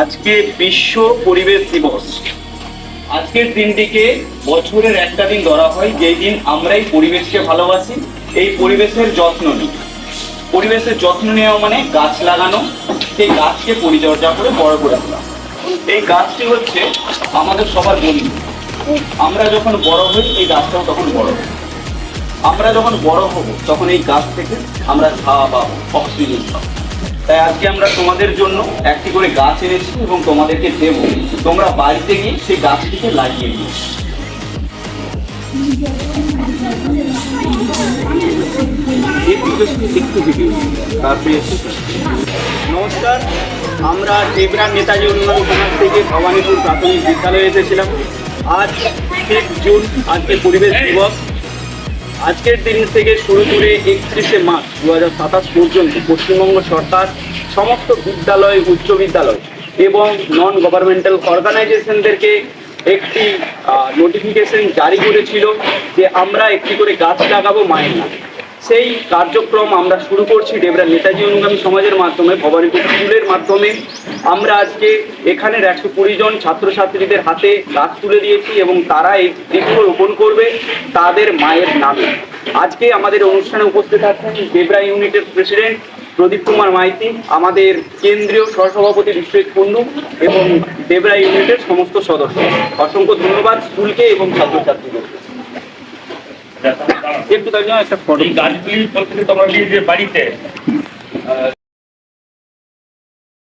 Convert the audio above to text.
আজকে বিশ্ব পরিবেশ দিবস। আজকের দিনটিকে বছরের একটা দিন ধরা হয় যেই দিন আমরা এই পরিবেশকে ভালোবাসি, এই পরিবেশের যত্ন নিই। পরিবেশের যত্ন নেওয়া মানে গাছ লাগানো, সেই গাছকে পরিচর্যা করে বড় করে তোলা। এই গাছটি হচ্ছে আমাদের সবার বন্ধু। আমরা যখন বড় হই এই গাছটাও তখন বড় হয়। আমরা যখন বড় হব তখন এই গাছ থেকে আমরা ছায়া পাবো, অক্সিজেন পাবো। তাই আজকে আমরা তোমাদের জন্য একটি করে গাছ এনেছি এবং তোমাদেরকে দেবো। তোমরা বাড়িতে গিয়ে সেই গাছটিকে লাগিয়ে দিও। নমস্কার, আমরা ডেবরা নেতাজি উন্নয়ন সমাজ থেকে ভবানীপুর প্রাথমিক বিদ্যালয়ে এসেছিলাম। আজ 1 জুন, আজকে পরিবেশ দিবস। আজকের দিন থেকে শুরু করে 31শে মার্চ 2027 পর্যন্ত পশ্চিমবঙ্গ সরকার সমস্ত বিদ্যালয়, উচ্চ বিদ্যালয় এবং নন গভর্নমেন্টাল অর্গানাইজেশনদেরকে একটি নোটিফিকেশন জারি করেছিল যে আমরা একটি করে গাছ লাগাবো মায়ের নামে। সেই কার্যক্রম আমরা শুরু করছি ডেবরা নেতাজি অনুগামী সমাজের মাধ্যমে, ভবানীপুর স্কুলের মাধ্যমে। আমরা আজকে এখানের 120 জন ছাত্রছাত্রীদের হাতে গাছ তুলে দিয়েছি এবং তারা এই বৃক্ষ রোপণ করবে তাদের মায়ের নামে। আজকে আমাদের অনুষ্ঠানে উপস্থিত আছেন ডেবরা ইউনিটের প্রেসিডেন্ট প্রদীপ কুমার মাইতি, আমাদের কেন্দ্রীয় সহসভাপতি বিশ্বজিৎ কুন্ডু এবং ডেবরা ইউনিটের সমস্ত সদস্য। অসংখ্য ধন্যবাদ স্কুলকে এবং ছাত্রছাত্রীদেরকে। একটু তার জন্য একটা ফটো। গাছগুলি তোমরা বাড়িতে